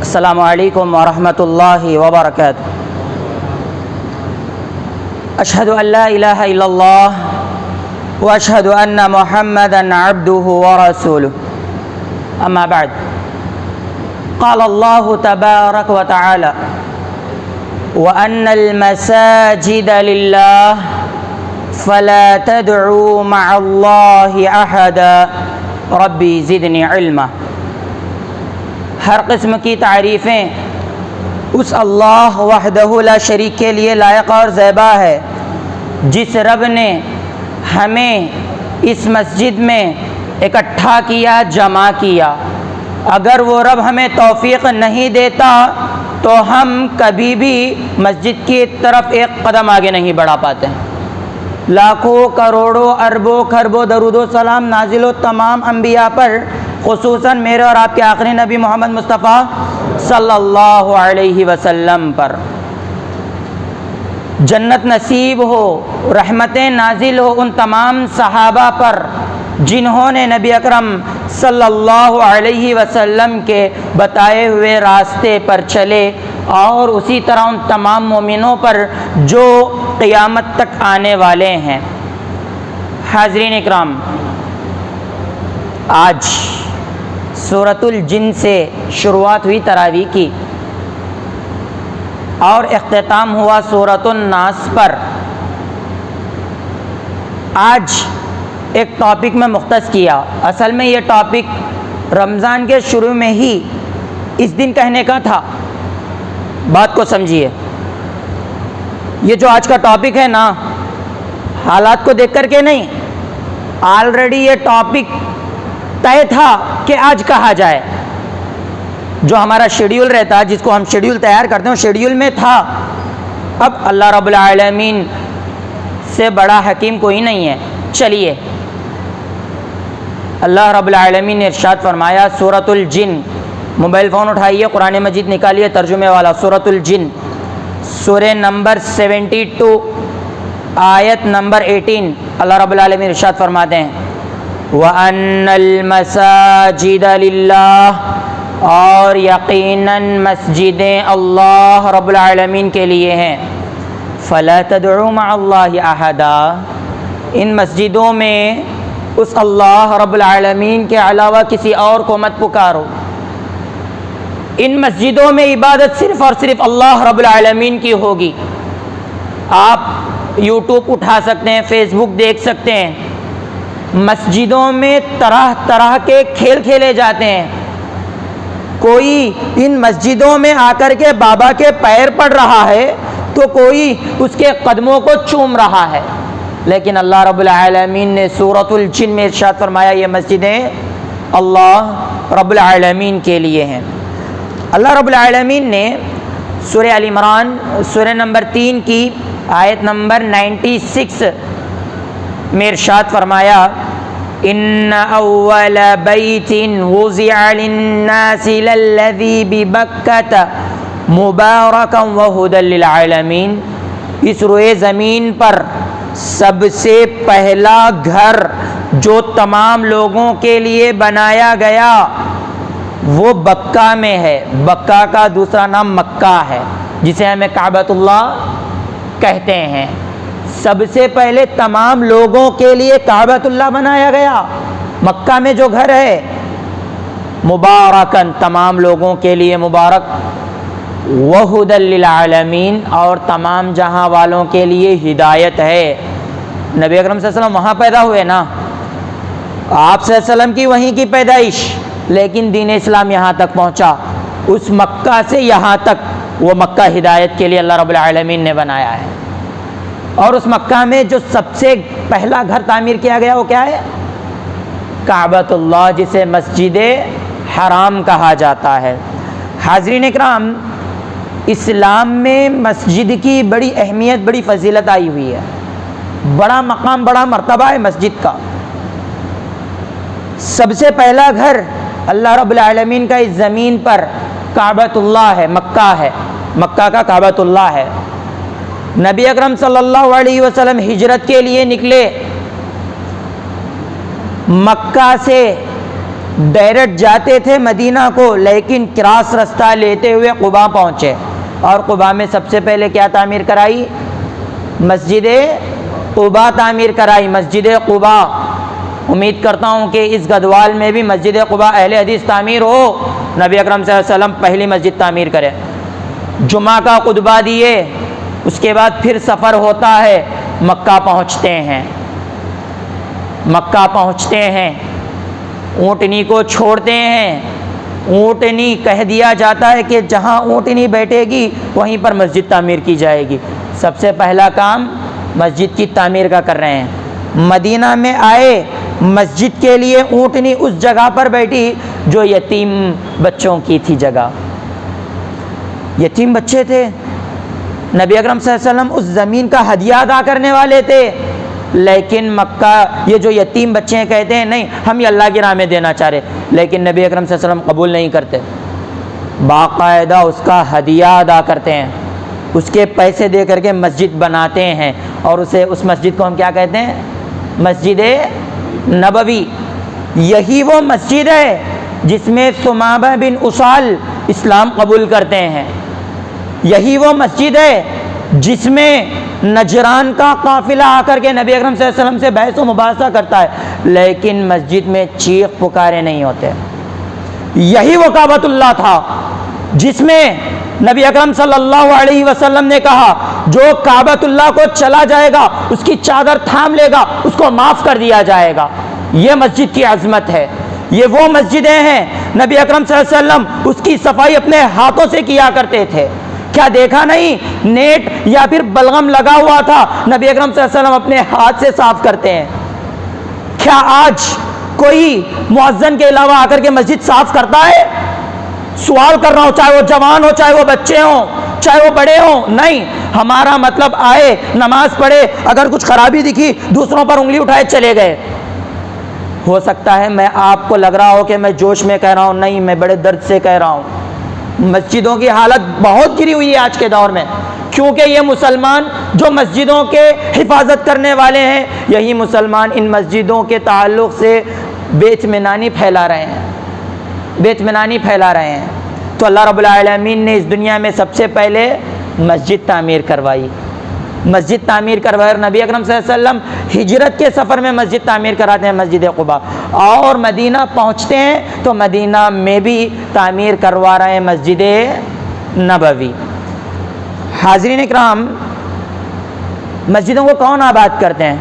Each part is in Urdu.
السلام علیکم ورحمۃ اللہ وبرکاتہ۔ اشہد ان لا الہ الا اللہ واشہد ان محمدا عبدہ ورسولہ، اما بعد، قال اللہ تبارک وتعالی وَأَنَّ الْمَسَاجِدَ لِلَّهِ فَلَا تَدْعُوا مَعَ اللَّهِ أَحَدًا رَبِّ زِدْنِی عِلْمًا۔ ہر قسم کی تعریفیں اس اللہ وحدہ لا شریک کے لیے لائق اور زیبا ہے، جس رب نے ہمیں اس مسجد میں اکٹھا کیا، جمع کیا۔ اگر وہ رب ہمیں توفیق نہیں دیتا تو ہم کبھی بھی مسجد کی طرف ایک قدم آگے نہیں بڑھا پاتے ہیں۔ لاکھوں کروڑوں اربوں خربوں درود و سلام نازل و تمام انبیاء پر، خصوصاً میرے اور آپ کے آخری نبی محمد مصطفیٰ صلی اللہ علیہ وسلم پر جنت نصیب ہو، رحمتیں نازل ہو ان تمام صحابہ پر جنہوں نے نبی اکرم صلی اللہ علیہ وسلم کے بتائے ہوئے راستے پر چلے، اور اسی طرح ان تمام مومنوں پر جو قیامت تک آنے والے ہیں۔ حاضرین اکرام، آج سورۃ الجن سے شروعات ہوئی تراویح کی، اور اختتام ہوا سورۃ الناس پر۔ آج ایک ٹاپک میں مختص کیا، اصل میں یہ ٹاپک رمضان کے شروع میں ہی اس دن کہنے کا تھا۔ بات کو سمجھیے، یہ جو آج کا ٹاپک ہے نا، حالات کو دیکھ کر کے نہیں، آلریڈی یہ ٹاپک طے تھا کہ آج کہا جائے۔ جو ہمارا شیڈیول رہتا ہے، جس کو ہم شیڈیول تیار کرتے ہیں، شیڈیول میں تھا۔ اب اللہ رب العالمین سے بڑا حکیم کوئی نہیں ہے۔ چلیے، اللہ رب العالمین نے ارشاد فرمایا، سورۃ الجن، موبائل فون اٹھائیے، قرآن مجید نکالیے، ترجمے والا، سورۃ الجن، سورہ نمبر 72، آیت نمبر 18، اللہ رب العالمین ارشاد فرماتے ہیں وَأَنَّ الْمَسَاجِدَ لِلَّهِ، اور یقیناً مسجدیں اللہ رب العالمین کے لیے ہیں۔ فَلَا تَدْعُوا مَعَ اللَّهِ أَحَدًا، ان مسجدوں میں اس اللہ رب العالمین کے علاوہ کسی اور کو مت پکارو۔ ان مسجدوں میں عبادت صرف اور صرف اللہ رب العالمین کی ہوگی۔ آپ یوٹیوب اٹھا سکتے ہیں، فیس بک دیکھ سکتے ہیں، مسجدوں میں طرح طرح کے کھیل کھیلے جاتے ہیں۔ کوئی ان مسجدوں میں آ کر کے بابا کے پیر پڑ رہا ہے تو کوئی اس کے قدموں کو چوم رہا ہے، لیکن اللہ رب العالمین نے سورۃ الجن میں ارشاد فرمایا یہ مسجدیں اللہ رب العالمین کے لیے ہیں۔ اللہ رب العالمین نے سورہ آل عمران، سورہ نمبر 3 کی آیت نمبر 96 میں ارشاد فرمایا ان اول بیت وضع للناس للذی ببکۃ مبارکا وہدی للعالمین، اس روئے زمین پر سب سے پہلا گھر جو تمام لوگوں کے لیے بنایا گیا وہ بکہ میں ہے۔ بکہ کا دوسرا نام مکہ ہے، جسے ہمیں کعبۃ اللہ کہتے ہیں۔ سب سے پہلے تمام لوگوں کے لیے کعبۃ اللہ بنایا گیا، مکہ میں جو گھر ہے، مبارکن، تمام لوگوں کے لیے مبارک، وہدی للعالمین، اور تمام جہاں والوں کے لیے ہدایت ہے۔ نبی اکرم صلی اللہ علیہ وسلم وہاں پیدا ہوئے نا، آپ صلی اللہ علیہ وسلم کی وہیں کی پیدائش، لیکن دین اسلام یہاں تک پہنچا۔ اس مکہ سے یہاں تک وہ مکہ ہدایت کے لیے اللہ رب العالمین نے بنایا ہے۔ اور اس مکہ میں جو سب سے پہلا گھر تعمیر کیا گیا وہ کیا ہے؟ کعبۃ اللہ، جسے مسجد حرام کہا جاتا ہے۔ حاضرین اکرام، اسلام میں مسجد کی بڑی اہمیت، بڑی فضیلت آئی ہوئی ہے، بڑا مقام، بڑا مرتبہ ہے مسجد کا۔ سب سے پہلا گھر اللہ رب العالمین کا اس زمین پر کعبۃ اللہ ہے، مکہ ہے، مکہ کا کعبۃ اللہ ہے۔ نبی اکرم صلی اللہ علیہ وسلم ہجرت کے لیے نکلے، مکہ سے ڈائریکٹ جاتے تھے مدینہ کو، لیکن کراس رستہ لیتے ہوئے قباء پہنچے، اور قباء میں سب سے پہلے کیا تعمیر کرائی؟ مسجد قباء تعمیر کرائی، مسجد قباء۔ امید کرتا ہوں کہ اس گدوال میں بھی مسجد قباء اہل حدیث تعمیر ہو، نبی اکرم صلی اللہ علیہ وسلم پہلی مسجد تعمیر کرے، جمعہ کا خطبہ دیے، اس کے بعد پھر سفر ہوتا ہے، مکہ پہنچتے ہیں، مکہ پہنچتے ہیں، اونٹنی کو چھوڑتے ہیں، اونٹنی کہہ دیا جاتا ہے کہ جہاں اونٹنی بیٹھے گی وہیں پر مسجد تعمیر کی جائے گی۔ سب سے پہلا کام مسجد کی تعمیر کا کر رہے ہیں۔ مدینہ میں آئے، مسجد کے لیے اونٹنی اس جگہ پر بیٹھی جو یتیم بچوں کی تھی جگہ، یتیم بچے تھے، نبی اکرم صلی اللہ علیہ وسلم اس زمین کا ہدیہ ادا کرنے والے تھے، لیکن مکہ یہ جو یتیم بچے ہیں کہتے ہیں نہیں ہم یہ اللہ کی راہ میں دینا چاہ رہے، لیکن نبی اکرم صلی اللہ علیہ وسلم قبول نہیں کرتے، باقاعدہ اس کا ہدیہ ادا کرتے ہیں، اس کے پیسے دے کر کے مسجد بناتے ہیں، اور اس مسجد کو ہم کیا کہتے ہیں؟ مسجد نبوی۔ یہی وہ مسجد ہے جس میں ثمامہ بن اسال اسلام قبول کرتے ہیں، یہی وہ مسجد ہے جس میں نجران کا قافلہ آ کر کے نبی اکرم صلی اللہ علیہ وسلم سے بحث و مباحثہ کرتا ہے، لیکن مسجد میں چیخ پکارے نہیں ہوتے۔ یہی وہ کعبۃ اللہ تھا جس میں نبی اکرم صلی اللہ علیہ وسلم نے کہا جو کعبۃ اللہ کو چلا جائے گا اس کی چادر تھام لے گا اس کو معاف کر دیا جائے گا۔ یہ مسجد کی عظمت ہے، یہ وہ مسجدیں ہیں نبی اکرم صلی اللہ علیہ وسلم اس کی صفائی اپنے ہاتھوں سے کیا کرتے تھے۔ کیا دیکھا نہیں نیٹ یا پھر بلغم لگا ہوا تھا، نبی اکرم صلی اللہ علیہ وسلم اپنے ہاتھ سے صاف کرتے ہیں۔ کیا آج کوئی مؤذن کے علاوہ آ کر کے مسجد صاف کرتا ہے؟ سوال کر رہا ہوں، چاہے وہ جوان ہو، چاہے وہ بچے ہوں، چاہے وہ بڑے ہوں، نہیں، ہمارا مطلب آئے نماز پڑھے، اگر کچھ خرابی دکھی دوسروں پر انگلی اٹھائے چلے گئے۔ ہو سکتا ہے میں آپ کو لگ رہا ہو کہ میں جوش میں کہہ رہا ہوں، نہیں، میں بڑے درد سے کہہ رہا ہوں۔ مسجدوں کی حالت بہت گری ہوئی ہے آج کے دور میں، کیونکہ یہ مسلمان جو مسجدوں کے حفاظت کرنے والے ہیں، یہی مسلمان ان مسجدوں کے تعلق سے بے اطمینانی پھیلا رہے ہیں، بے اطمینانی پھیلا رہے ہیں۔ تو اللہ رب العالمین نے اس دنیا میں سب سے پہلے مسجد تعمیر کروائی، مسجد تعمیر کروائی، اور نبی اکرم صلی اللہ علیہ وسلم ہجرت کے سفر میں مسجد تعمیر کراتے ہیں، مسجد قباء، اور مدینہ پہنچتے ہیں تو مدینہ میں بھی تعمیر کروا رہے ہیں مسجد نبوی۔ حاضرین اکرام، مسجدوں کو کون آباد کرتے ہیں؟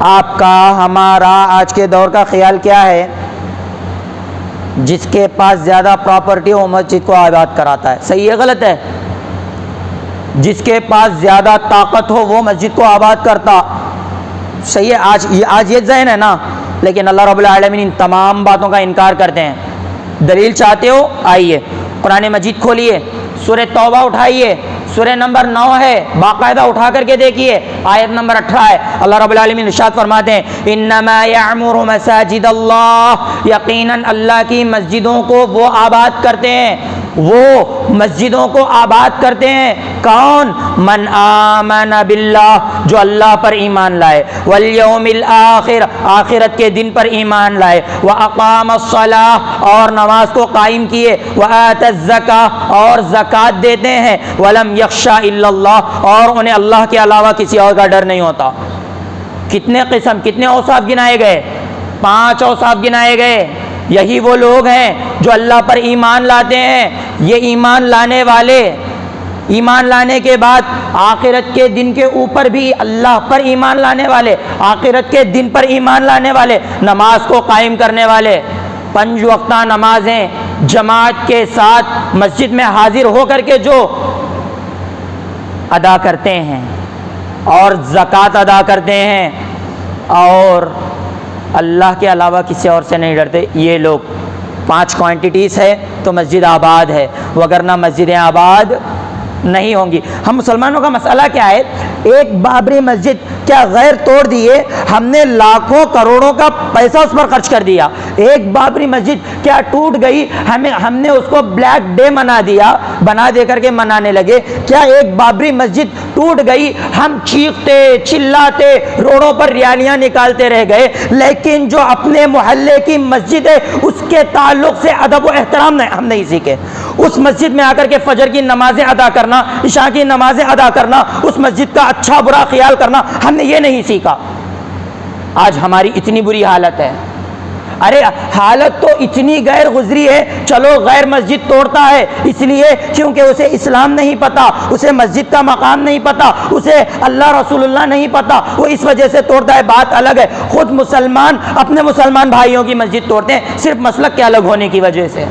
آپ کا، ہمارا، آج کے دور کا خیال کیا ہے؟ جس کے پاس زیادہ پراپرٹی ہو مسجد کو آباد کراتا ہے۔ صحیح ہے غلط ہے؟ جس کے پاس زیادہ طاقت ہو وہ مسجد کو آباد کرتا۔ صحیح ہے؟ آج یہ ذہن ہے نا، لیکن اللہ رب العالمین ان تمام باتوں کا انکار کرتے ہیں۔ دلیل چاہتے ہو؟ آئیے قرآن مجید کھولیے، سورہ توبہ اٹھائیے، سورہ نمبر 9 ہے، باقاعدہ اٹھا کر کے دیکھیے، آیت نمبر 18 ہے۔ اللہ رب العالمین ارشاد فرماتے ہیں انما یعمر مساجد اللہ، یقیناً اللہ کی مسجدوں کو وہ آباد کرتے ہیں، وہ مسجدوں کو آباد کرتے ہیں کون؟ من آمن باللہ، جو اللہ پر ایمان لائے، والیوم الآخر، آخرت کے دن پر ایمان لائے، واقام الصلاۃ، اور نماز کو قائم کیے، وآت الزکاۃ، اور زکوٰۃ دیتے ہیں، ولم یخشا الا اللہ، اور انہیں اللہ کے علاوہ کسی اور کا ڈر نہیں ہوتا۔ کتنے قسم، کتنے اوصاف گنائے گئے؟ 5 اوصاف گنائے گئے۔ یہی وہ لوگ ہیں جو اللہ پر ایمان لاتے ہیں۔ یہ ایمان لانے والے، ایمان لانے کے بعد آخرت کے دن کے اوپر بھی اللہ پر ایمان لانے والے، آخرت کے دن پر ایمان لانے والے، نماز کو قائم کرنے والے، 5 وقتہ نمازیں جماعت کے ساتھ مسجد میں حاضر ہو کر کے جو ادا کرتے ہیں، اور زکوٰۃ ادا کرتے ہیں، اور اللہ کے علاوہ کسی اور سے نہیں ڈرتے، یہ لوگ 5 کوانٹیٹیز ہے تو مسجد آباد ہے، وگرنہ مسجدیں آباد نہیں ہوں گی۔ ہم مسلمانوں کا مسئلہ کیا ہے؟ ایک بابری مسجد کیا غیر توڑ دیے، ہم نے لاکھوں کروڑوں کا پیسہ اس پر خرچ کر دیا، ایک بابری مسجد کیا ٹوٹ گئی، ہم نے اس کو بلیک ڈے بنا دے کر کے منانے لگے؟ کیا ایک بابری مسجد ٹوٹ گئی ہم چیختے چلاتے روڈوں پر ریالیاں نکالتے رہ گئے، لیکن جو اپنے محلے کی مسجد ہے اس کے تعلق سے ادب و احترام ہم نہیں سیکھے؟ اس مسجد میں آ کر کے فجر کی نمازیں ادا کرنا، عشاء کی نمازیں ادا کرنا، اس مسجد کا اچھا برا خیال کرنا، ہم نے یہ نہیں سیکھا۔ آج ہماری اتنی بری حالت ہے۔ ارے حالت تو اتنی غیر گزری ہے، چلو غیر مسجد توڑتا ہے اس لیے کیونکہ اسے اسلام نہیں پتا، اسے مسجد کا مقام نہیں پتا، اسے اللہ رسول اللہ نہیں پتا، وہ اس وجہ سے توڑتا ہے، بات الگ ہے۔ خود مسلمان اپنے مسلمان بھائیوں کی مسجد توڑتے ہیں صرف مسلک کے الگ ہونے کی وجہ سے۔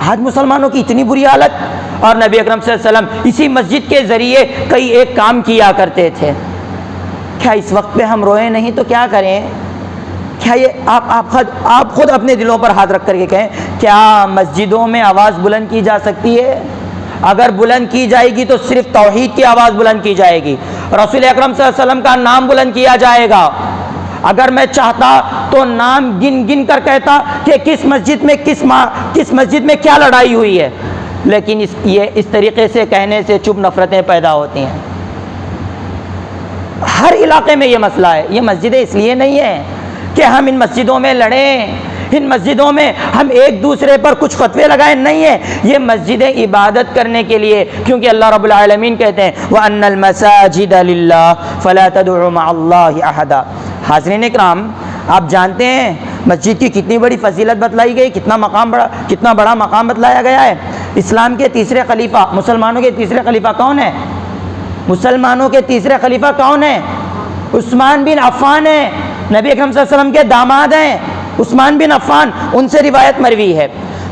آج مسلمانوں کی اتنی بری حالت، اور نبی اکرم صلی اللہ علیہ وسلم اسی مسجد کے ذریعے کئی ایک کام کیا کرتے تھے۔ کیا اس وقت پہ ہم روئیں نہیں تو کیا کریں؟ کیا یہ آپ خود اپنے دلوں پر ہاتھ رکھ کر کے کہیں، کیا مسجدوں میں آواز بلند کی جا سکتی ہے؟ اگر بلند کی جائے گی تو صرف توحید کی آواز بلند کی جائے گی، رسول اکرم صلی اللہ علیہ وسلم کا نام بلند کیا جائے گا۔ اگر میں چاہتا تو نام گن کر کہتا کہ کس مسجد میں کیا لڑائی ہوئی ہے، لیکن اس طریقے سے کہنے سے چپ نفرتیں پیدا ہوتی ہیں۔ ہر علاقے میں یہ مسئلہ ہے۔ یہ مسجدیں اس لیے نہیں ہیں کہ ہم ان مسجدوں میں لڑیں، ان مسجدوں میں ہم ایک دوسرے پر کچھ فتوے لگائیں، نہیں ہے، یہ مسجدیں عبادت کرنے کے لیے، کیونکہ اللہ رب العالمین کہتے ہیں وَأَنَّ الْمَسَاجِدَ لِلَّهِ فَلَا تَدْعُوا مَعَ اللَّهِ أَحَدًا۔ حاضرین اکرام، آپ جانتے ہیں مسجد کی کتنی بڑی فضیلت بتلائی گئی، کتنا بڑا مقام بتلایا گیا ہے۔ اسلام کے تیسرے خلیفہ، مسلمانوں کے تیسرے خلیفہ کون ہیں؟ مسلمانوں کے تیسرے خلیفہ کون ہیں؟ عثمان بن عفان ہیں، نبی اکرم صلی اللہ علیہ وسلم کے داماد ہیں عثمان بن عفان، ان سے روایت مروی ہے،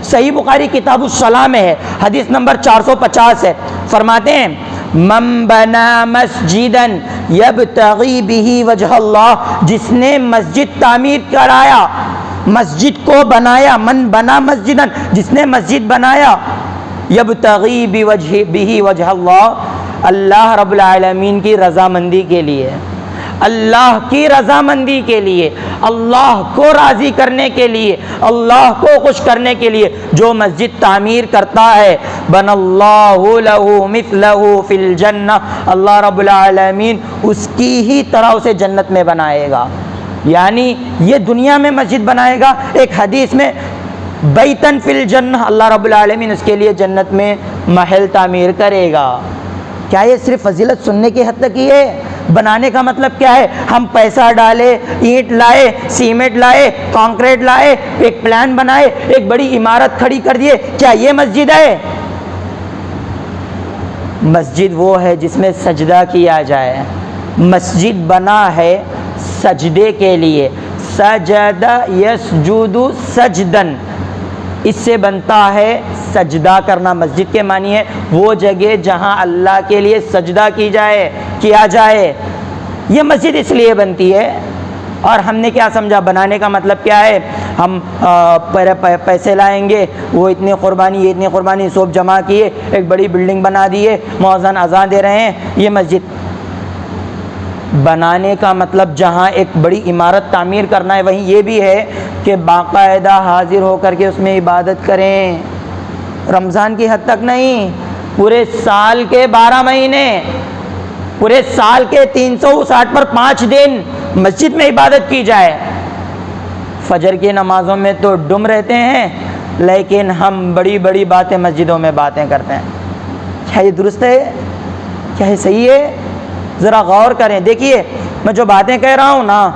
صحیح بخاری کتاب الصلاۃ میں ہے، حدیث نمبر 450 ہے۔ فرماتے ہیں من بنا مسجدا یبتغی بہ وجہ اللہ، جس نے مسجد تعمیر کرایا، مسجد کو بنایا، من بنا مسجدا، جس نے مسجد بنایا، یبتغی بہ وجہ اللہ، اللہ رب العالمین کی رضامندی کے لیے، اللہ کی رضامندی کے لیے، اللہ کو راضی کرنے کے لیے، اللہ کو خوش کرنے کے لیے جو مسجد تعمیر کرتا ہے، بن اللہ لہ مثلہ فی الجنہ، اللہ رب العالمین اس کی ہی طرح اسے جنت میں بنائے گا۔ یعنی یہ دنیا میں مسجد بنائے گا، ایک حدیث میں بیتن فی الجنہ، اللہ رب العالمین اس کے لیے جنت میں محل تعمیر کرے گا۔ کیا یہ صرف فضیلت سننے کی حد تک ہی ہے؟ بنانے کا مطلب کیا ہے؟ ہم پیسہ ڈالے، اینٹ لائے، سیمنٹ لائے، کانکریٹ لائے، ایک پلان بنائے، ایک بڑی عمارت کھڑی کر دیے، کیا یہ مسجد ہے؟ مسجد وہ ہے جس میں سجدہ کیا جائے۔ مسجد بنا ہے سجدے کے لیے، سجد یسجد سجدن، اس سے بنتا ہے سجدہ کرنا۔ مسجد کے معنی ہے وہ جگہ جہاں اللہ کے لیے سجدہ کیا جائے۔ یہ مسجد اس لیے بنتی ہے، اور ہم نے کیا سمجھا بنانے کا مطلب کیا ہے؟ ہم پیسے لائیں گے، وہ اتنی قربانی، یہ اتنی قربانی، سب جمع کیے، ایک بڑی بلڈنگ بنا دیے، مؤذن اذان دے رہے ہیں، یہ مسجد۔ بنانے کا مطلب جہاں ایک بڑی عمارت تعمیر کرنا ہے، وہیں یہ بھی ہے کہ باقاعدہ حاضر ہو کر کے اس میں عبادت کریں۔ رمضان کی حد تک نہیں، پورے سال کے 12 مہینے، پورے سال کے 360 پر 5 دن مسجد میں عبادت کی جائے۔ فجر کی نمازوں میں تو ڈم رہتے ہیں، لیکن ہم بڑی بڑی باتیں مسجدوں میں باتیں کرتے ہیں۔ کیا یہ درست ہے؟ کیا یہ صحیح ہے؟ ذرا غور کریں۔ دیکھیے میں جو باتیں کہہ رہا ہوں نا،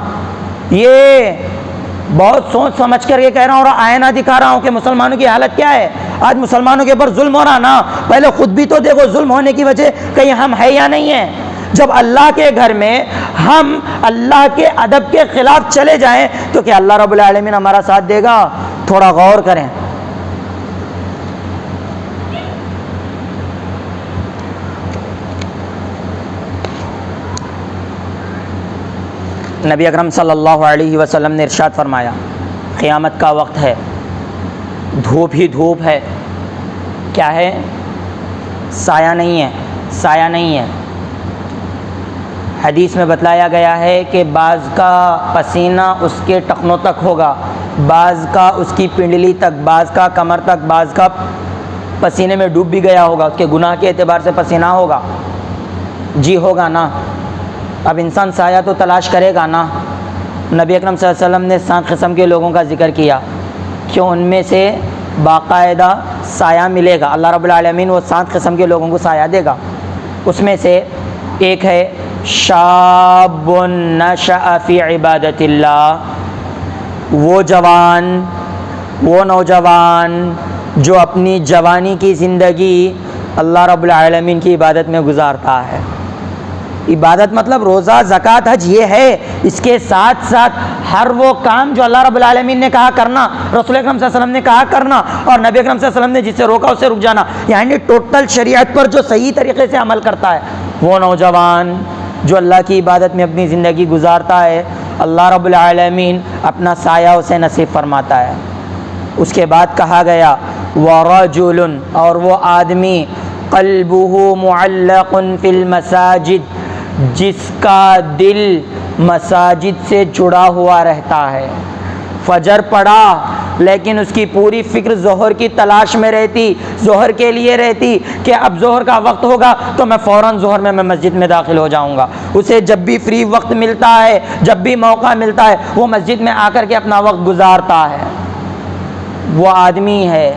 یہ بہت سوچ سمجھ کر کے کہہ رہا ہوں، اور آئینہ دکھا رہا ہوں کہ مسلمانوں کی حالت کیا ہے۔ آج مسلمانوں کے اوپر ظلم ہو رہا نا، پہلے خود بھی تو دیکھو ظلم ہونے کی وجہ کہیں ہم ہے یا نہیں ہیں۔ جب اللہ کے گھر میں ہم اللہ کے ادب کے خلاف چلے جائیں تو کیا اللہ رب العالمین ہمارا ساتھ دے گا؟ تھوڑا غور کریں۔ نبی اکرم صلی اللہ علیہ وسلم نے ارشاد فرمایا، قیامت کا وقت ہے، دھوپ ہی دھوپ ہے، کیا ہے؟ سایہ نہیں ہے، سایہ نہیں ہے۔ حدیث میں بتلایا گیا ہے کہ بعض کا پسینہ اس کے ٹخنوں تک ہوگا، بعض کا اس کی پنڈلی تک، بعض کا کمر تک، بعض کا پسینے میں ڈوب بھی گیا ہوگا، اس کے گناہ کے اعتبار سے پسینہ ہوگا۔ جی ہوگا نا۔ اب انسان سایہ تو تلاش کرے گا نا۔ نبی اکرم صلی اللہ علیہ وسلم نے 7 قسم کے لوگوں کا ذکر کیا کہ ان میں سے باقاعدہ سایہ ملے گا، اللہ رب العالمین وہ 7 قسم کے لوگوں کو سایہ دے گا۔ اس میں سے ایک ہے شاب نشأ فی عبادت اللہ، وہ جوان، وہ نوجوان جو اپنی جوانی کی زندگی اللہ رب العالمین کی عبادت میں گزارتا ہے۔ عبادت مطلب روزہ، زکوٰۃ، حج یہ ہے، اس کے ساتھ ساتھ ہر وہ کام جو اللہ رب العالمین نے کہا کرنا، رسول اکرم صلی اللہ علیہ وسلم نے کہا کرنا، اور نبی اکرم صلی اللہ علیہ وسلم نے جس سے روکا اس سے رک جانا، یعنی ٹوٹل شریعت پر جو صحیح طریقے سے عمل کرتا ہے، وہ نوجوان جو اللہ کی عبادت میں اپنی زندگی گزارتا ہے، اللہ رب العالمین اپنا سایہ اسے نصیب فرماتا ہے۔ اس کے بعد کہا گیا وَرَجُلٌ، اور وہ آدمی قلبہ معلق فی المساجد، جس کا دل مساجد سے جڑا ہوا رہتا ہے۔ فجر پڑا لیکن اس کی پوری فکر ظہر کی تلاش میں رہتی، ظہر کے لیے رہتی کہ اب ظہر کا وقت ہوگا تو میں فوراً ظہر میں مسجد میں داخل ہو جاؤں گا۔ اسے جب بھی فری وقت ملتا ہے، جب بھی موقع ملتا ہے، وہ مسجد میں آ کر کے اپنا وقت گزارتا ہے۔ وہ آدمی ہے،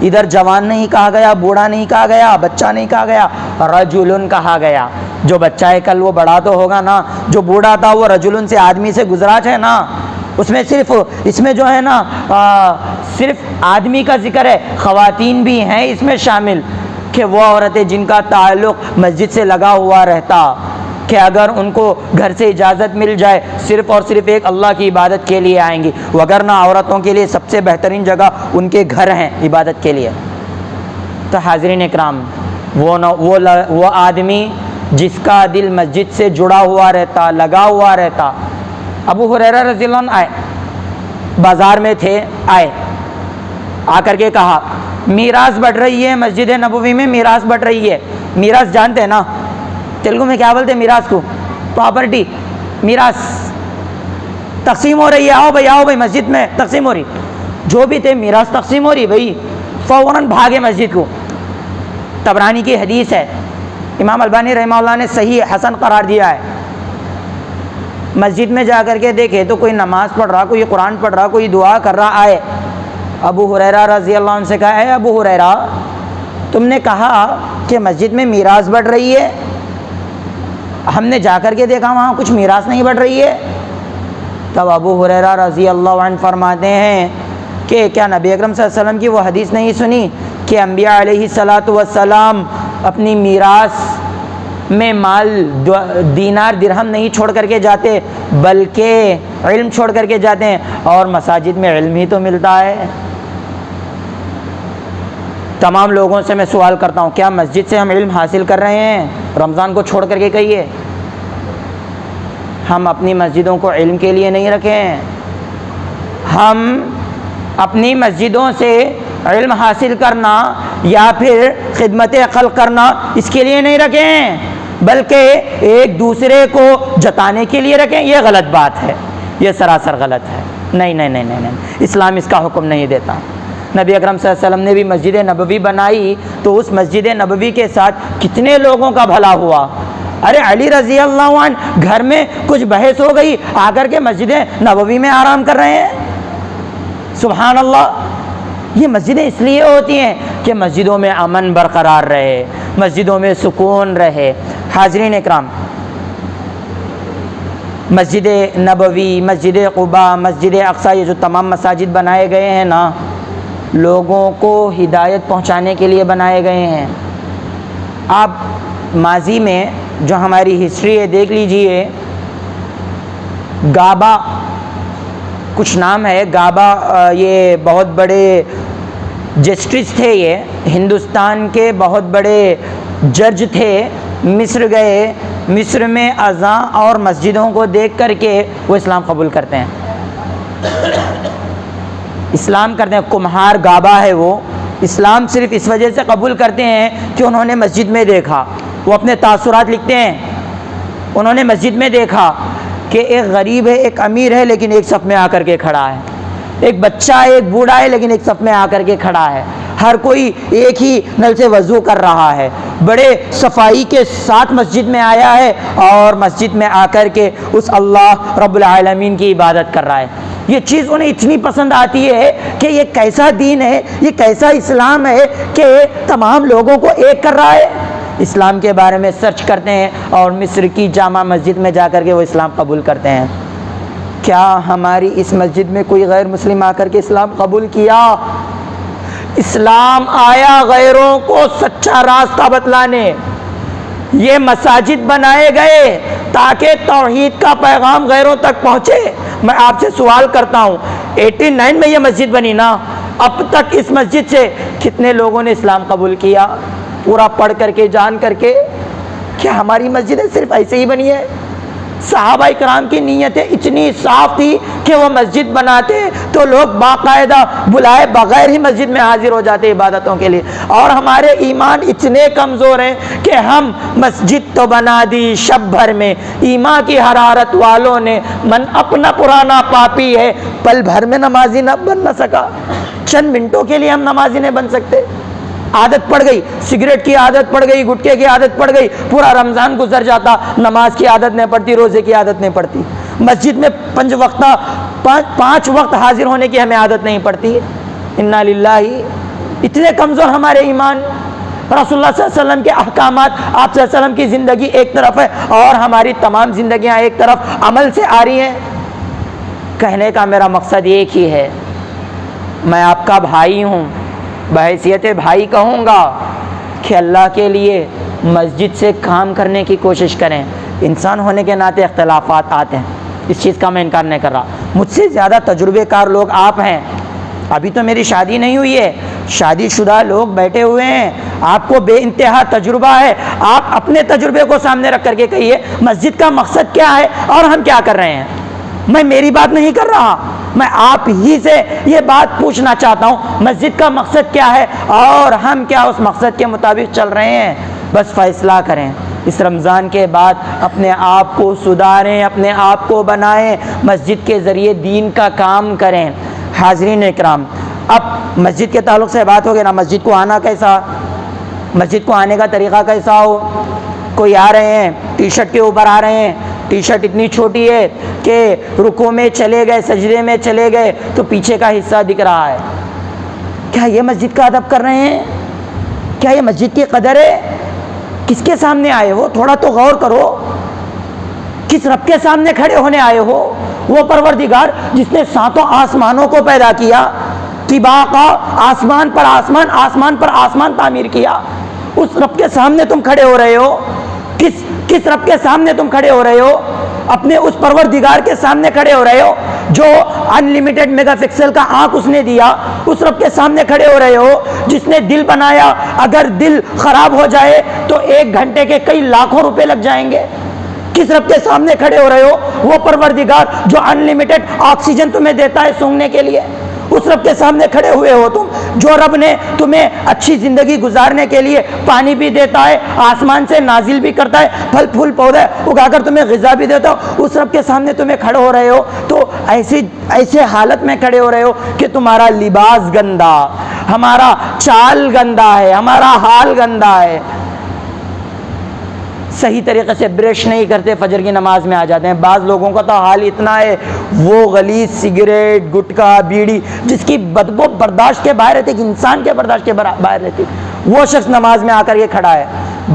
ادھر جوان نہیں کہا گیا، بوڑھا نہیں کہا گیا، بچہ نہیں کہا گیا، رجلن کہا گیا۔ جو بچہ ہے کل وہ بڑا تو ہوگا نا، جو بوڑھا تھا وہ رجلن سے آدمی سے گزراج ہے نا، اس میں صرف اس میں جو ہے نا صرف آدمی کا ذکر ہے، خواتین بھی ہیں اس میں شامل، کہ وہ عورتیں جن کا تعلق مسجد سے لگا ہوا رہتا، کہ اگر ان کو گھر سے اجازت مل جائے صرف اور صرف ایک اللہ کی عبادت کے لیے آئیں گی، وگرنہ عورتوں کے لیے سب سے بہترین جگہ ان کے گھر ہیں عبادت کے لیے۔ تو حاضرین اکرام، وہ آدمی جس کا دل مسجد سے جڑا ہوا رہتا، لگا ہوا رہتا۔ ابو ہریرہ رضی اللہ عنہ آئے، بازار میں تھے، آئے، آ کر کے کہا میراث بٹ رہی ہے مسجد نبوی میں، میراث بٹ رہی ہے۔ میراث جانتے ہیں نا، تیلگو میں کیا بولتے ہیں میراث کو؟ پراپرٹی، میراث تقسیم ہو رہی ہے، آؤ بھائی مسجد میں تقسیم ہو رہی، جو بھی تھے میراث تقسیم ہو رہی بھائی، فوراً بھاگے مسجد کو۔ طبرانی کی حدیث ہے، امام البانی رحمہ اللہ نے صحیح حسن قرار دیا ہے۔ مسجد میں جا کر کے دیکھے تو کوئی نماز پڑھ رہا، کوئی قرآن پڑھ رہا، کوئی دعا کر رہا، آئے ابو ہریرہ رضی اللہ عنہ سے کہا اے ابو ہریرہ، تم نے کہا کہ مسجد میں میراث بڑھ رہی ہے، ہم نے جا کر کے دیکھا وہاں کچھ میراث نہیں بڑھ رہی ہے۔ تب ابو ہریرہ رضی اللہ عنہ فرماتے ہیں کہ کیا نبی اکرم صلی اللہ علیہ وسلم کی وہ حدیث نہیں سنی کہ انبیاء علیہ الصلاۃ والسلام اپنی میراث میں مال دینار درہم نہیں چھوڑ کر کے جاتے بلکہ علم چھوڑ کر کے جاتے ہیں، اور مساجد میں علم ہی تو ملتا ہے۔ تمام لوگوں سے میں سوال کرتا ہوں، کیا مسجد سے ہم علم حاصل کر رہے ہیں؟ رمضان کو چھوڑ کر کے کہیے، ہم اپنی مسجدوں کو علم کے لیے نہیں رکھیں، ہم اپنی مسجدوں سے علم حاصل کرنا یا پھر خدمت خلق کرنا اس کے لیے نہیں رکھیں، بلکہ ایک دوسرے کو جتانے کے لیے رکھیں۔ یہ غلط بات ہے، یہ سراسر غلط ہے۔ نہیں، اسلام اس کا حکم نہیں دیتا۔ نبی اکرم صلی اللہ علیہ وسلم نے بھی مسجد نبوی بنائی تو اس مسجد نبوی کے ساتھ کتنے لوگوں کا بھلا ہوا۔ ارے علی رضی اللہ عنہ گھر میں کچھ بحث ہو گئی، آ کر کے مسجد نبوی میں آرام کر رہے ہیں۔ سبحان اللہ، یہ مسجدیں اس لیے ہوتی ہیں کہ مسجدوں میں امن برقرار رہے، مسجدوں میں سکون رہے۔ حاضرین اکرام، مسجد نبوی، مسجد قباء، مسجد اقصی، یہ جو تمام مساجد بنائے گئے ہیں نا، لوگوں کو ہدایت پہنچانے کے لیے بنائے گئے ہیں۔ آپ ماضی میں جو ہماری ہسٹری ہے دیکھ لیجئے، گابا کچھ نام ہے، گابا یہ بہت بڑے جسٹس تھے، یہ ہندوستان کے بہت بڑے جج تھے۔ مصر گئے، مصر میں اذان اور مسجدوں کو دیکھ کر کے وہ اسلام قبول کرتے ہیں، اسلام کرتے ہیں۔ کمہار گابا ہے وہ، اسلام صرف اس وجہ سے قبول کرتے ہیں کہ انہوں نے مسجد میں دیکھا، وہ اپنے تاثرات لکھتے ہیں، انہوں نے مسجد میں دیکھا کہ ایک غریب ہے، ایک امیر ہے، لیکن ایک صف میں آ کر کے کھڑا ہے، ایک بچہ ہے، ایک بوڑھا ہے، لیکن ایک صف میں آ کر کے کھڑا ہے، ہر کوئی ایک ہی نل سے وضو کر رہا ہے، بڑے صفائی کے ساتھ مسجد میں آیا ہے اور مسجد میں آ کر کے اس اللہ رب العالمین کی عبادت کر رہا ہے۔ یہ چیز انہیں اتنی پسند آتی ہے کہ یہ کیسا دین ہے، یہ کیسا اسلام ہے کہ تمام لوگوں کو ایک کر رہا ہے۔ اسلام کے بارے میں سرچ کرتے ہیں اور مصر کی جامع مسجد میں جا کر کے وہ اسلام قبول کرتے ہیں۔ کیا ہماری اس مسجد میں کوئی غیر مسلم آ کر کے اسلام قبول کیا؟ اسلام آیا غیروں کو سچا راستہ بتلانے، یہ مساجد بنائے گئے تاکہ توحید کا پیغام غیروں تک پہنچے۔ میں آپ سے سوال کرتا ہوں، 89 میں یہ مسجد بنی نا، اب تک اس مسجد سے کتنے لوگوں نے اسلام قبول کیا؟ پورا پڑھ کر کے، جان کر کے؟ کیا ہماری مسجدیں صرف ایسے ہی بنی ہے؟ صحابہ کرام کی نیتیں اتنی صاف تھی کہ وہ مسجد بناتے تو لوگ باقاعدہ بلائے بغیر ہی مسجد میں حاضر ہو جاتے عبادتوں کے لیے، اور ہمارے ایمان اتنے کمزور ہیں کہ ہم مسجد تو بنا دی شب بھر میں، ایمان کی حرارت والوں نے من اپنا پرانا پاپی ہے، پل بھر میں نمازی نہ بن نہ سکا۔ چند منٹوں کے لیے ہم نمازی نہیں بن سکتے، عادت پڑ گئی، سگریٹ کی عادت پڑ گئی، گٹکے کی عادت پڑ گئی، پورا رمضان گزر جاتا، نماز کی عادت نہیں پڑتی، روزے کی عادت نہیں پڑتی، مسجد میں پانچ وقت حاضر ہونے کی ہمیں عادت نہیں پڑتی۔ انا للہ، اتنے کمزور ہمارے ایمان۔ رسول اللہ صلی اللہ علیہ وسلم کے احکامات، آپ صلی اللہ علیہ وسلم کی زندگی ایک طرف ہے اور ہماری تمام زندگیاں ایک طرف عمل سے آ رہی ہیں۔ کہنے کا میرا مقصد ایک ہی ہے، میں آپ کا بھائی ہوں، بحیثیت بھائی کہوں گا کہ اللہ کے لیے مسجد سے کام کرنے کی کوشش کریں۔ انسان ہونے کے ناطے اختلافات آتے ہیں، اس چیز کا میں انکار نہیں کر رہا، مجھ سے زیادہ تجربے کار لوگ آپ ہیں، ابھی تو میری شادی نہیں ہوئی ہے، شادی شدہ لوگ بیٹھے ہوئے ہیں، آپ کو بے انتہا تجربہ ہے، آپ اپنے تجربے کو سامنے رکھ کر کے کہیے مسجد کا مقصد کیا ہے اور ہم کیا کر رہے ہیں۔ میں میری بات نہیں کر رہا، میں آپ ہی سے یہ بات پوچھنا چاہتا ہوں، مسجد کا مقصد کیا ہے اور ہم کیا اس مقصد کے مطابق چل رہے ہیں؟ بس فیصلہ کریں۔ اس رمضان کے بعد اپنے آپ کو سدھاریں، اپنے آپ کو بنائیں، مسجد کے ذریعے دین کا کام کریں۔ حاضرین اکرام، اب مسجد کے تعلق سے بات ہو گئی نا، مسجد کو آنا کیسا، مسجد کو آنے کا طریقہ کیسا ہو؟ کوئی آ رہے ہیں ٹی شرٹ کے اوپر آ رہے ہیں، ٹی شرٹ اتنی چھوٹی ہے کہ رکوع میں چلے گئے، سجدے میں چلے گئے تو پیچھے کا حصہ دکھ رہا ہے۔ کیا یہ مسجد کا ادب کر رہے ہیں؟ کیا یہ مسجد کی قدر ہے؟ کس کے سامنے آئے ہو؟ تھوڑا تو غور کرو، کس رب کے سامنے کھڑے ہونے آئے ہو؟ وہ پروردگار جس نے ساتوں آسمانوں کو پیدا کیا، طباقا، آسمان پر آسمان، آسمان پر آسمان تعمیر کیا، اس رب کے سامنے تم کھڑے ہو رہے ہو۔ کس رب کے سامنے تم کھڑے ہو رہے ہو؟ اپنے اس پروردگار کے سامنے کھڑے ہو رہے ہو جو انلیمیٹڈ میگا پکسل کا آنکھ اس نے دیا، اس رب کے سامنے کھڑے ہو رہے ہو جس نے دل بنایا، اگر دل خراب ہو جائے تو 1 گھنٹے کے کئی لاکھوں روپے لگ جائیں گے۔ کس رب کے سامنے کھڑے ہو رہے ہو؟ وہ پروردگار جو انلیمیٹڈ آکسیجن تمہیں دیتا ہے سونگنے کے لیے، اس رب کے سامنے کھڑے ہوئے ہو تم، جو رب نے تمہیں اچھی زندگی گزارنے کے لیے پانی بھی دیتا ہے، آسمان سے نازل بھی کرتا ہے، پھل پھول پودے اگا کر تمہیں غذا بھی دیتا ہو، اس رب کے سامنے تمہیں کھڑے ہو رہے ہو تو ایسے حالت میں کھڑے ہو رہے ہو کہ تمہارا لباس گندا، ہمارا چال گندا ہے، ہمارا حال گندا ہے، صحیح طریقے سے برش نہیں کرتے، فجر کی نماز میں آ جاتے ہیں۔ بعض لوگوں کا تو حال اتنا ہے، وہ غلیظ سگریٹ، گٹکا، بیڑی جس کی بدبو برداشت کے باہر رہتی، انسان کے برداشت کے باہر رہتی، وہ شخص نماز میں آ کر کے کھڑا ہے۔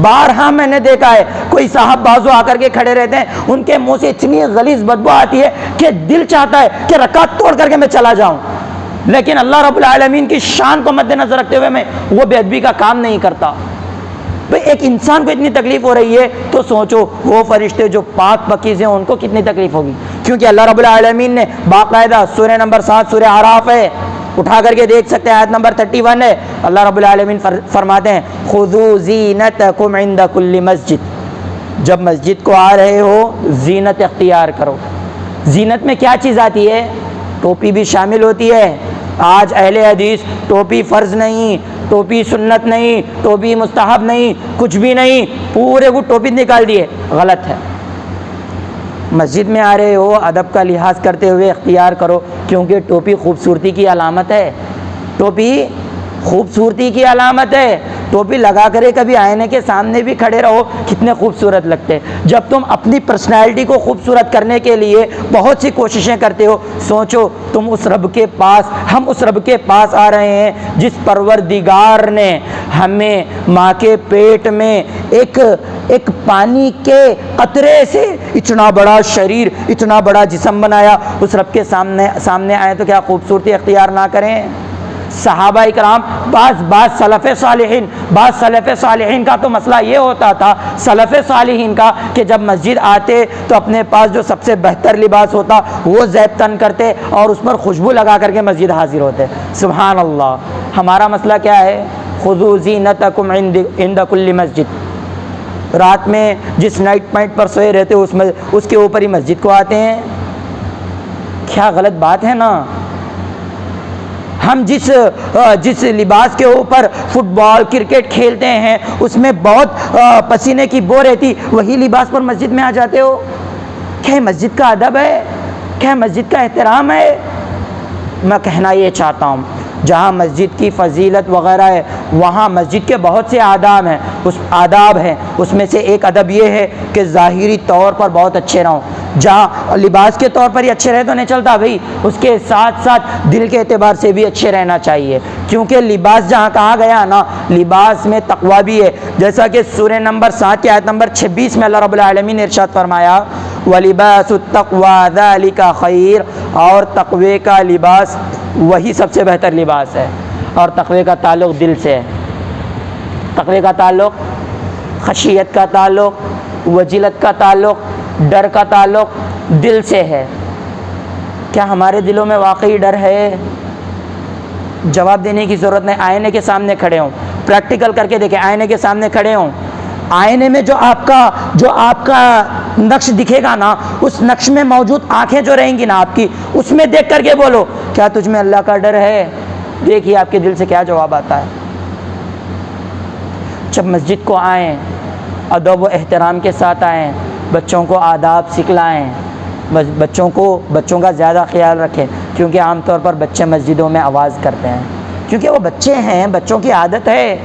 بارہا میں نے دیکھا ہے کوئی صاحب بازو آ کر کے کھڑے رہتے ہیں، ان کے منہ سے اتنی غلیظ بدبو آتی ہے کہ دل چاہتا ہے کہ رکعت توڑ کر کے میں چلا جاؤں، لیکن اللہ رب العالمین کی شان کو مد نظر رکھتے ہوئے میں وہ بے ادبی کا کام نہیں کرتا۔ ایک انسان کو اتنی تکلیف ہو رہی ہے تو سوچو وہ فرشتے جو پاک پاکیز ہیں ان کو کتنی تکلیف ہوگی، کیونکہ اللہ رب العالمین نے باقاعدہ سورہ نمبر 7 سورہ اعراف ہے، اٹھا کر کے دیکھ سکتے ہیں، آیت نمبر 31 ہے، اللہ رب العالمین فرماتے ہیں خذوا زینتکم عند کل مسجد، جب مسجد کو آ رہے ہو زینت اختیار کرو۔ زینت میں کیا چیز آتی ہے؟ ٹوپی بھی شامل ہوتی ہے۔ آج اہل حدیث ٹوپی فرض نہیں، ٹوپی سنت نہیں، ٹوپی مستحب نہیں، کچھ بھی نہیں، پورے کو ٹوپی نکال دیے، غلط ہے۔ مسجد میں آ رہے ہو، ادب کا لحاظ کرتے ہوئے اختیار کرو، کیونکہ ٹوپی خوبصورتی کی علامت ہے، ٹوپی خوبصورتی کی علامت ہے۔ ٹوپی لگا کرے کبھی آئینے کے سامنے بھی کھڑے رہو، کتنے خوبصورت لگتے۔ جب تم اپنی پرسنالٹی کو خوبصورت کرنے کے لیے بہت سی کوششیں کرتے ہو، سوچو تم اس رب کے پاس، ہم اس رب کے پاس آ رہے ہیں جس پروردگار نے ہمیں ماں کے پیٹ میں ایک پانی کے قطرے سے اتنا بڑا شریر، اتنا بڑا جسم بنایا۔ اس رب کے سامنے آئے تو کیا خوبصورتی اختیار نہ کریں؟ صحابہ اکرام، بعض سلف صالحین کا تو مسئلہ یہ ہوتا تھا، سلف صالحین کا، کہ جب مسجد آتے تو اپنے پاس جو سب سے بہتر لباس ہوتا وہ زیب تن کرتے اور اس پر خوشبو لگا کر کے مسجد حاضر ہوتے۔ سبحان اللہ۔ ہمارا مسئلہ کیا ہے؟ خذوا زینتکم عند کل مسجد۔ رات میں جس نائٹ پوائنٹ پر سوئے رہتے اس کے اوپر ہی مسجد کو آتے ہیں، کیا غلط بات ہے نا۔ ہم جس لباس کے اوپر فٹ بال کرکٹ کھیلتے ہیں اس میں بہت پسینے کی بو رہتی، وہی لباس پر مسجد میں آ جاتے ہو۔ کیا مسجد کا ادب ہے؟ کیا مسجد کا احترام ہے؟ میں کہنا یہ چاہتا ہوں، جہاں مسجد کی فضیلت وغیرہ ہے وہاں مسجد کے بہت سے آداب ہیں، اس میں سے ایک ادب یہ ہے کہ ظاہری طور پر بہت اچھے رہو۔ جہاں لباس کے طور پر ہی اچھے رہے تو نہیں چلتا بھائی، اس کے ساتھ ساتھ دل کے اعتبار سے بھی اچھے رہنا چاہیے، کیونکہ لباس جہاں کہا گیا نا، لباس میں تقویٰ بھی ہے، جیسا کہ سورہ نمبر 7 کی آیت نمبر 26 میں اللہ رب العالمین نے ارشاد فرمایا وَلِبَاسُ التَّقْوَىٰ ذَلِكَ خَيْرٌ، اور تقوی کا لباس وہی سب سے بہتر لباس ہے۔ اور تقوی کا تعلق دل سے ہے، تقوی کا تعلق خشیت کا تعلق، وجلت کا تعلق، ڈر کا تعلق دل سے ہے۔ کیا ہمارے دلوں میں واقعی ڈر ہے؟ جواب دینے کی ضرورت نہیں، آئینے کے سامنے کھڑے ہوں، پریکٹیکل کر کے دیکھیں، آئینے کے سامنے کھڑے ہوں، آئینے میں جو آپ کا نقش دکھے گا نا، اس نقش میں موجود آنکھیں جو رہیں گی نا آپ کی، اس میں دیکھ کر کے بولو کیا تجھ میں اللہ کا ڈر ہے؟ دیکھیے آپ کے دل سے کیا جواب آتا ہے۔ جب مسجد کو آئیں ادب و احترام کے ساتھ آئیں، بچوں کو آداب سکھلائیں، بچوں کا زیادہ خیال رکھیں، کیونکہ عام طور پر بچے مسجدوں میں آواز کرتے ہیں، کیونکہ وہ بچے ہیں، بچوں کی عادت ہے۔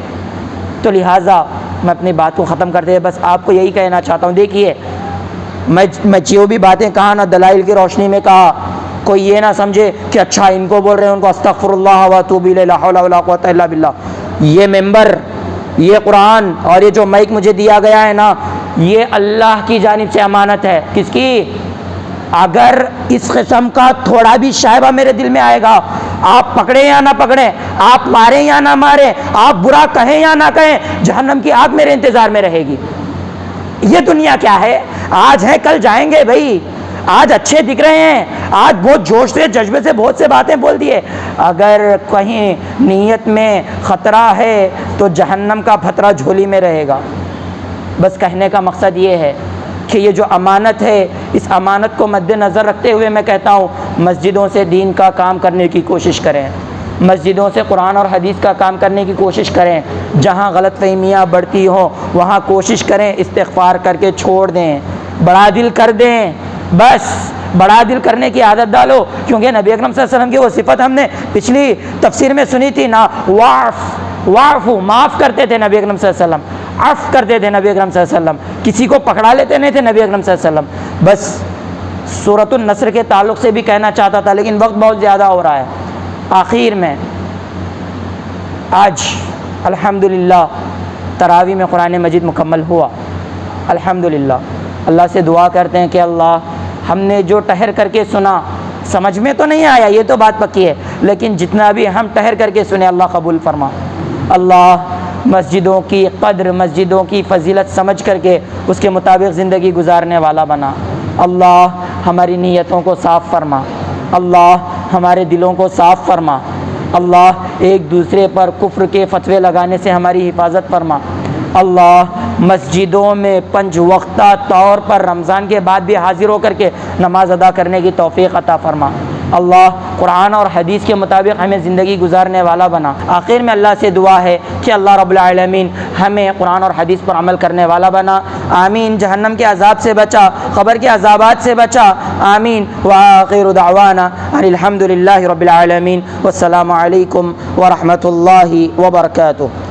تو لہٰذا میں اپنی بات کو ختم کرتے ہوئے بس آپ کو یہی کہنا چاہتا ہوں، دیکھیے میں جو بھی باتیں کہا نا دلائل کی روشنی میں کہا، کوئی یہ نہ سمجھے کہ اچھا ان کو بول رہے ہیں ان کو استغفر اللہ و اتوب الیہ لا حول ولا قوۃ الا باللہ۔ یہ ممبر، یہ قرآن اور یہ جو مائک مجھے دیا گیا ہے نا، یہ اللہ کی جانب سے امانت ہے۔ کس کی؟ اگر اس قسم کا تھوڑا بھی شائبہ میرے دل میں آئے گا، آپ پکڑیں یا نہ پکڑیں، آپ ماریں یا نہ ماریں، آپ برا کہیں یا نہ کہیں، جہنم کی آگ میرے انتظار میں رہے گی۔ یہ دنیا کیا ہے؟ آج ہے کل جائیں گے بھائی، آج اچھے دکھ رہے ہیں، آج بہت جوش سے جذبے سے بہت سے باتیں بول دیے، اگر کہیں نیت میں خطرہ ہے تو جہنم کا پھترا جھولی میں رہے گا۔ بس کہنے کا مقصد یہ ہے کہ یہ جو امانت ہے، اس امانت کو مد نظر رکھتے ہوئے میں کہتا ہوں مسجدوں سے دین کا کام کرنے کی کوشش کریں، مسجدوں سے قرآن اور حدیث کا کام کرنے کی کوشش کریں، جہاں غلط فہمیاں بڑھتی ہوں وہاں کوشش کریں استغفار کر کے چھوڑ دیں، بڑا دل کر دیں، بس بڑا دل کرنے کی عادت ڈالو، کیونکہ نبی اکرم صلی اللہ علیہ وسلم کی وہ صفت ہم نے پچھلی تفسیر میں سنی تھی نا، واعفو، معاف کرتے تھے نبی اکرم صلی اللہ علیہ وسلم، عفو کرتے تھے نبی اکرم صلی اللہ علیہ وسلم، کسی کو پکڑا لیتے نہیں تھے نبی اکرم صلی اللہ علیہ وسلم۔ بس سورۃ النصر کے تعلق سے بھی کہنا چاہتا تھا لیکن وقت بہت زیادہ ہو رہا ہے۔ آخر میں آج الحمدللہ تراویح میں قرآن مجید مکمل ہوا، الحمدللہ۔ اللہ سے دعا کرتے ہیں کہ اللہ ہم نے جو ٹھہر کر کے سنا، سمجھ میں تو نہیں آیا یہ تو بات پکی ہے، لیکن جتنا بھی ہم ٹھہر کر کے سنے اللہ قبول فرما۔ اللہ مسجدوں کی قدر، مسجدوں کی فضیلت سمجھ کر کے اس کے مطابق زندگی گزارنے والا بنا۔ اللہ ہماری نیتوں کو صاف فرما، اللہ ہمارے دلوں کو صاف فرما، اللہ ایک دوسرے پر کفر کے فتوے لگانے سے ہماری حفاظت فرما۔ اللہ مسجدوں میں 5 وقتہ طور پر رمضان کے بعد بھی حاضر ہو کر کے نماز ادا کرنے کی توفیق عطا فرما۔ اللہ قرآن اور حدیث کے مطابق ہمیں زندگی گزارنے والا بنا۔ آخر میں اللہ سے دعا ہے کہ اللہ رب العالمین ہمیں قرآن اور حدیث پر عمل کرنے والا بنا، آمین۔ جہنم کے عذاب سے بچا، قبر کے عذابات سے بچا، آمین۔ وآخر دعوانا ان الحمد للہ رب العالمین، والسلام علیکم ورحمۃ اللہ وبرکاتہ۔